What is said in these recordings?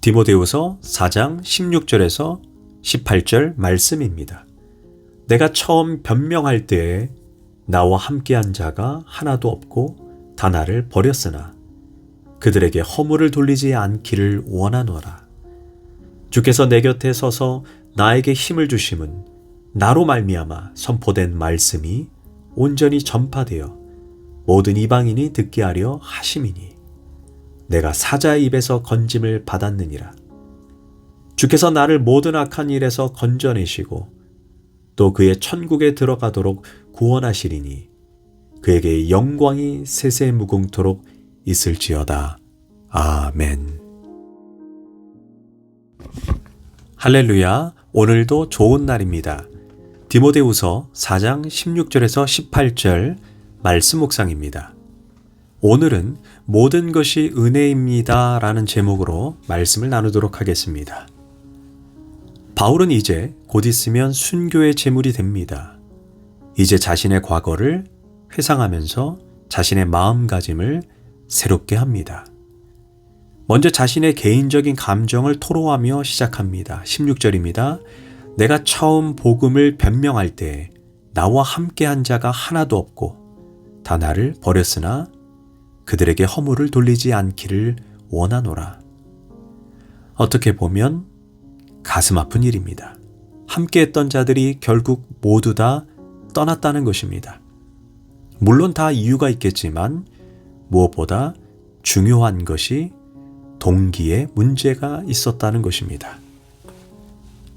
디모데후서 4장 16절에서 18절 말씀입니다. 내가 처음 변명할 때에 나와 함께한 자가 하나도 없고 다 나를 버렸으나 그들에게 허물을 돌리지 않기를 원하노라. 주께서 내 곁에 서서 나에게 힘을 주심은 나로 말미암아 선포된 말씀이 온전히 전파되어 모든 이방인이 듣게 하려 하심이니 내가 사자의 입에서 건짐을 받았느니라. 주께서 나를 모든 악한 일에서 건져내시고 또 그의 천국에 들어가도록 구원하시리니 그에게 영광이 세세무궁토록 있을지어다. 아멘. 할렐루야. 오늘도 좋은 날입니다. 디모데후서 4장 16절에서 18절 말씀 묵상입니다. 오늘은 모든 것이 은혜입니다 라는 제목으로 말씀을 나누도록 하겠습니다. 바울은 이제 곧 있으면 순교의 제물이 됩니다. 이제 자신의 과거를 회상하면서 자신의 마음가짐을 새롭게 합니다. 먼저 자신의 개인적인 감정을 토로하며 시작합니다. 16절입니다. 내가 처음 복음을 변명할 때 나와 함께한 자가 하나도 없고 다 나를 버렸으나 그들에게 허물을 돌리지 않기를 원하노라. 어떻게 보면 가슴 아픈 일입니다. 함께했던 자들이 결국 모두 다 떠났다는 것입니다. 물론 다 이유가 있겠지만 무엇보다 중요한 것이 동기에 문제가 있었다는 것입니다.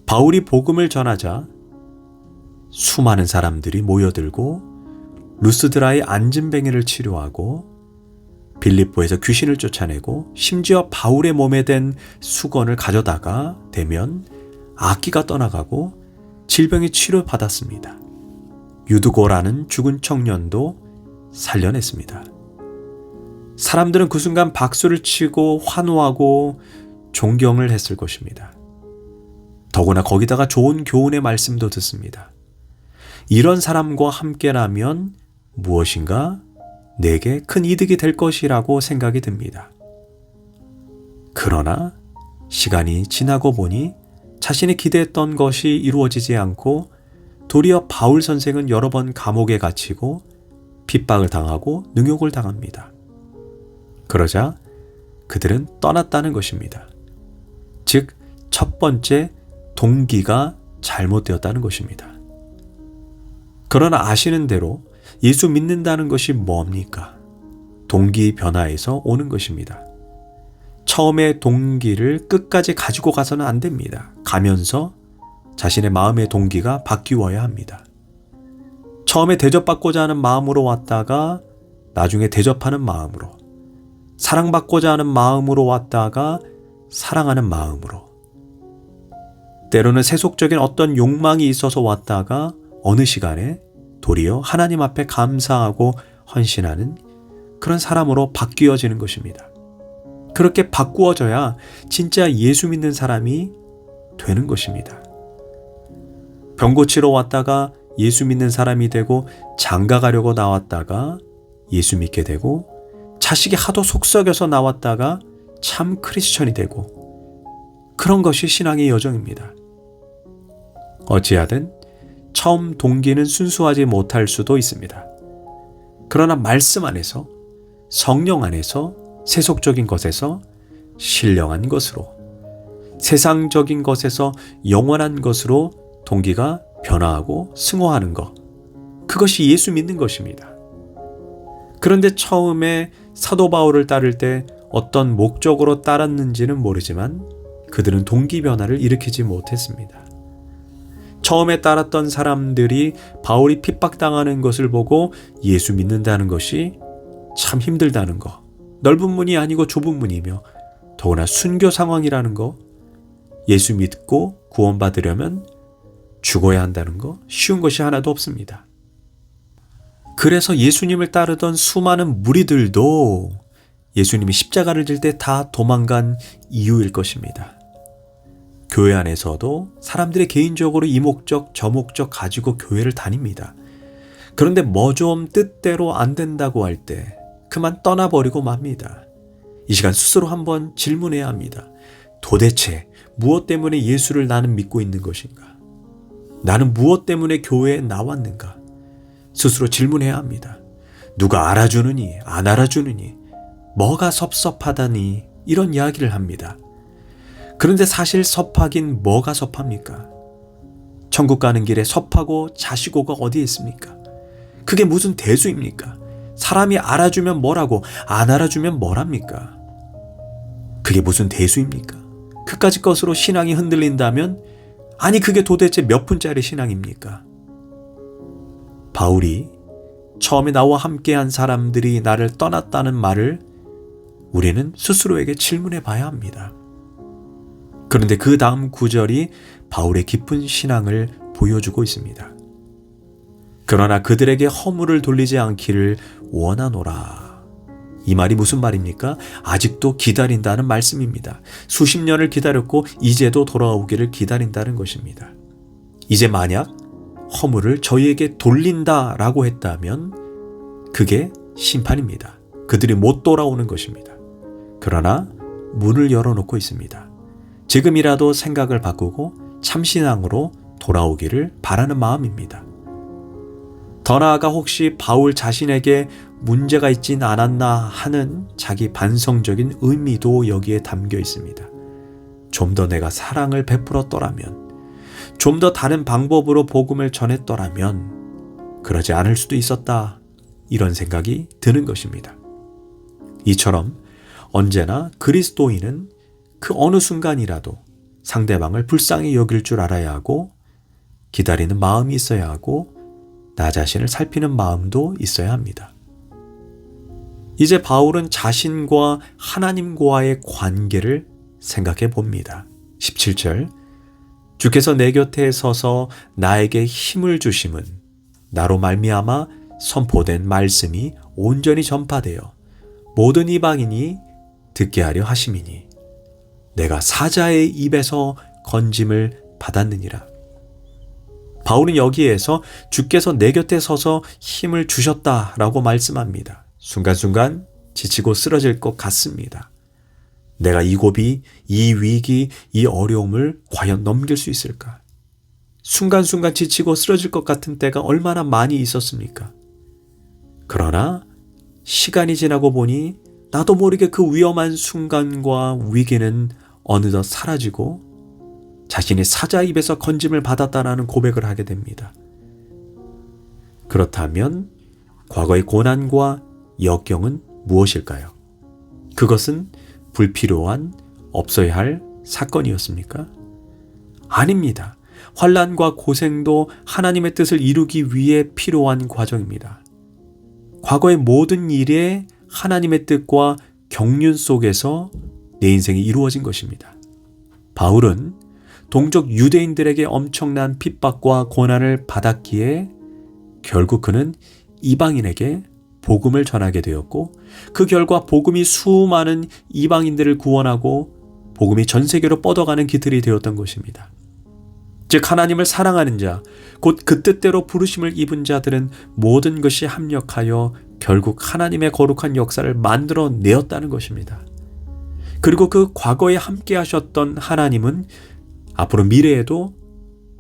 바울이 복음을 전하자 수많은 사람들이 모여들고 루스드라의 안진뱅이를 치료하고 빌립보에서 귀신을 쫓아내고 심지어 바울의 몸에 댄 수건을 가져다가 대면 악기가 떠나가고 질병이 치료받았습니다. 유두고라는 죽은 청년도 살려냈습니다. 사람들은 그 순간 박수를 치고 환호하고 존경을 했을 것입니다. 더구나 거기다가 좋은 교훈의 말씀도 듣습니다. 이런 사람과 함께라면 무엇인가 내게 큰 이득이 될 것이라고 생각이 듭니다. 그러나 시간이 지나고 보니 자신이 기대했던 것이 이루어지지 않고 도리어 바울 선생은 여러 번 감옥에 갇히고 핍박을 당하고 능욕을 당합니다. 그러자 그들은 떠났다는 것입니다. 즉, 첫 번째 동기가 잘못되었다는 것입니다. 그러나 아시는 대로 예수 믿는다는 것이 뭡니까? 동기 변화에서 오는 것입니다. 처음의 동기를 끝까지 가지고 가서는 안 됩니다. 가면서 자신의 마음의 동기가 바뀌어야 합니다. 처음에 대접받고자 하는 마음으로 왔다가 나중에 대접하는 마음으로, 사랑받고자 하는 마음으로 왔다가 사랑하는 마음으로, 때로는 세속적인 어떤 욕망이 있어서 왔다가 어느 시간에 도리어 하나님 앞에 감사하고 헌신하는 그런 사람으로 바뀌어지는 것입니다. 그렇게 바꾸어져야 진짜 예수 믿는 사람이 되는 것입니다. 병 고치러 왔다가 예수 믿는 사람이 되고 장가 가려고 나왔다가 예수 믿게 되고 자식이 하도 속썩여서 나왔다가 참 크리스천이 되고 그런 것이 신앙의 여정입니다. 어찌하든 처음 동기는 순수하지 못할 수도 있습니다. 그러나 말씀 안에서, 성령 안에서, 세속적인 것에서 신령한 것으로, 세상적인 것에서 영원한 것으로 동기가 변화하고 승화하는 것, 그것이 예수 믿는 것입니다. 그런데 처음에 사도 바울을 따를 때 어떤 목적으로 따랐는지는 모르지만 그들은 동기 변화를 일으키지 못했습니다. 처음에 따랐던 사람들이 바울이 핍박당하는 것을 보고 예수 믿는다는 것이 참 힘들다는 거, 넓은 문이 아니고 좁은 문이며 더구나 순교 상황이라는 거, 예수 믿고 구원받으려면 죽어야 한다는 거, 쉬운 것이 하나도 없습니다. 그래서 예수님을 따르던 수많은 무리들도 예수님이 십자가를 질 때 다 도망간 이유일 것입니다. 교회 안에서도 사람들이 개인적으로 이 목적 저 목적 가지고 교회를 다닙니다. 그런데 뭐 좀 뜻대로 안 된다고 할 때 그만 떠나버리고 맙니다. 이 시간 스스로 한번 질문해야 합니다. 도대체 무엇 때문에 예수를 나는 믿고 있는 것인가? 나는 무엇 때문에 교회에 나왔는가? 스스로 질문해야 합니다. 누가 알아주느니 안 알아주느니 뭐가 섭섭하다니 이런 이야기를 합니다. 그런데 사실 섭하긴 뭐가 섭합니까? 천국 가는 길에 섭하고 자시고가 어디에 있습니까? 그게 무슨 대수입니까? 사람이 알아주면 뭐라고 안 알아주면 뭐랍니까? 그게 무슨 대수입니까? 그까짓 것으로 신앙이 흔들린다면 아니 그게 도대체 몇 푼짜리 신앙입니까? 바울이 처음에 나와 함께한 사람들이 나를 떠났다는 말을 우리는 스스로에게 질문해 봐야 합니다. 그런데 그 다음 구절이 바울의 깊은 신앙을 보여주고 있습니다. 그러나 그들에게 허물을 돌리지 않기를 원하노라. 이 말이 무슨 말입니까? 아직도 기다린다는 말씀입니다. 수십 년을 기다렸고 이제도 돌아오기를 기다린다는 것입니다. 이제 만약 허물을 저희에게 돌린다라고 했다면 그게 심판입니다. 그들이 못 돌아오는 것입니다. 그러나 문을 열어놓고 있습니다. 지금이라도 생각을 바꾸고 참신앙으로 돌아오기를 바라는 마음입니다. 더 나아가 혹시 바울 자신에게 문제가 있진 않았나 하는 자기 반성적인 의미도 여기에 담겨 있습니다. 좀 더 내가 사랑을 베풀었더라면, 좀 더 다른 방법으로 복음을 전했더라면 그러지 않을 수도 있었다. 이런 생각이 드는 것입니다. 이처럼 언제나 그리스도인은 그 어느 순간이라도 상대방을 불쌍히 여길 줄 알아야 하고 기다리는 마음이 있어야 하고 나 자신을 살피는 마음도 있어야 합니다. 이제 바울은 자신과 하나님과의 관계를 생각해 봅니다. 17절 주께서 내 곁에 서서 나에게 힘을 주심은 나로 말미암아 선포된 말씀이 온전히 전파되어 모든 이방인이 듣게 하려 하심이니 내가 사자의 입에서 건짐을 받았느니라. 바울은 여기에서 주께서 내 곁에 서서 힘을 주셨다라고 말씀합니다. 순간순간 지치고 쓰러질 것 같습니다. 내가 이 고비, 이 위기, 이 어려움을 과연 넘길 수 있을까? 순간순간 지치고 쓰러질 것 같은 때가 얼마나 많이 있었습니까? 그러나 시간이 지나고 보니 나도 모르게 그 위험한 순간과 위기는 어느덧 사라지고 자신이 사자 입에서 건짐을 받았다라는 고백을 하게 됩니다. 그렇다면 과거의 고난과 역경은 무엇일까요? 그것은 불필요한 없어야 할 사건이었습니까? 아닙니다. 환난과 고생도 하나님의 뜻을 이루기 위해 필요한 과정입니다. 과거의 모든 일에 하나님의 뜻과 경륜 속에서 내 인생이 이루어진 것입니다. 바울은 동족 유대인들에게 엄청난 핍박과 고난을 받았기에 결국 그는 이방인에게 복음을 전하게 되었고 그 결과 복음이 수많은 이방인들을 구원하고 복음이 전 세계로 뻗어가는 기틀이 되었던 것입니다. 즉 하나님을 사랑하는 자, 곧 그 뜻대로 부르심을 입은 자들은 모든 것이 합력하여 결국 하나님의 거룩한 역사를 만들어내었다는 것입니다. 그리고 그 과거에 함께 하셨던 하나님은 앞으로 미래에도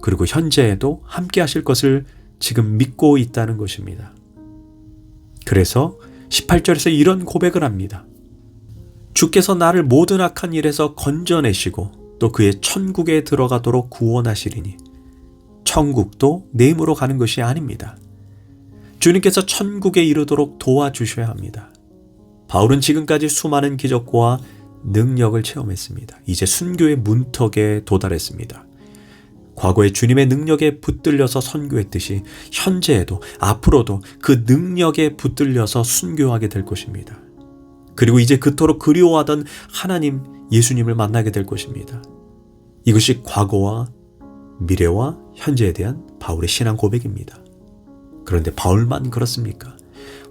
그리고 현재에도 함께 하실 것을 지금 믿고 있다는 것입니다. 그래서 18절에서 이런 고백을 합니다. 주께서 나를 모든 악한 일에서 건져내시고 또 그의 천국에 들어가도록 구원하시리니 천국도 내 힘으로 가는 것이 아닙니다. 주님께서 천국에 이르도록 도와주셔야 합니다. 바울은 지금까지 수많은 기적과 능력을 체험했습니다. 이제 순교의 문턱에 도달했습니다. 과거에 주님의 능력에 붙들려서 선교했듯이 현재에도 앞으로도 그 능력에 붙들려서 순교하게 될 것입니다. 그리고 이제 그토록 그리워하던 하나님 예수님을 만나게 될 것입니다. 이것이 과거와 미래와 현재에 대한 바울의 신앙 고백입니다. 그런데 바울만 그렇습니까?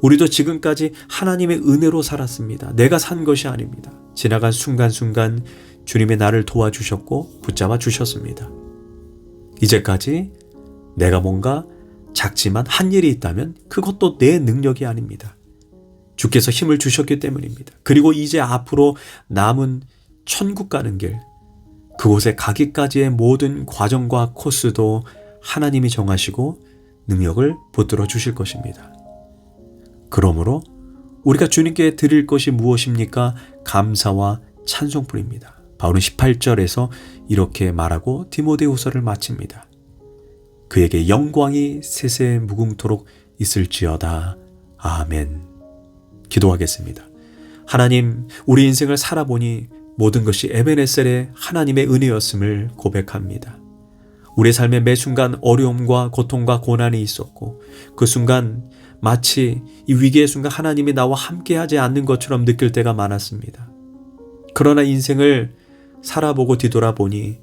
우리도 지금까지 하나님의 은혜로 살았습니다. 내가 산 것이 아닙니다. 지나간 순간순간 주님의 나를 도와주셨고 붙잡아 주셨습니다. 이제까지 내가 뭔가 작지만 한 일이 있다면 그것도 내 능력이 아닙니다. 주께서 힘을 주셨기 때문입니다. 그리고 이제 앞으로 남은 천국 가는 길, 그곳에 가기까지의 모든 과정과 코스도 하나님이 정하시고 능력을 붙들어 주실 것입니다. 그러므로 우리가 주님께 드릴 것이 무엇입니까? 감사와 찬송뿐입니다. 바울은 18절에서 이렇게 말하고 디모데후서를 마칩니다. 그에게 영광이 세세 무궁토록 있을지어다. 아멘. 기도하겠습니다. 하나님, 우리 인생을 살아보니 모든 것이 에베네셀의 하나님의 은혜였음을 고백합니다. 우리의 삶의 매 순간 어려움과 고통과 고난이 있었고 그 순간 마치 이 위기의 순간 하나님이 나와 함께하지 않는 것처럼 느낄 때가 많았습니다. 그러나 인생을 살아보고 뒤돌아보니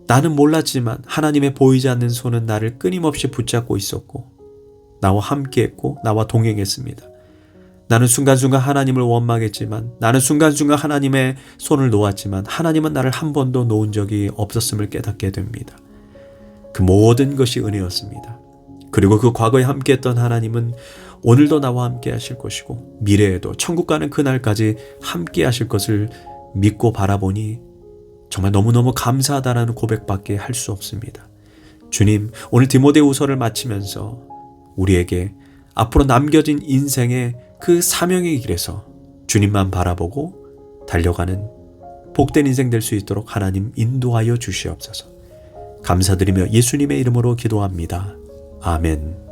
나는 몰랐지만 하나님의 보이지 않는 손은 나를 끊임없이 붙잡고 있었고 나와 함께했고 나와 동행했습니다. 나는 순간순간 하나님을 원망했지만, 나는 순간순간 하나님의 손을 놓았지만 하나님은 나를 한 번도 놓은 적이 없었음을 깨닫게 됩니다. 그 모든 것이 은혜였습니다. 그리고 그 과거에 함께했던 하나님은 오늘도 나와 함께 하실 것이고 미래에도 천국 가는 그날까지 함께 하실 것을 믿고 바라보니 정말 너무너무 감사하다라는 고백밖에 할 수 없습니다. 주님, 오늘 디모데후서를 마치면서 우리에게 앞으로 남겨진 인생의 그 사명의 길에서 주님만 바라보고 달려가는 복된 인생 될 수 있도록 하나님 인도하여 주시옵소서. 감사드리며 예수님의 이름으로 기도합니다. 아멘.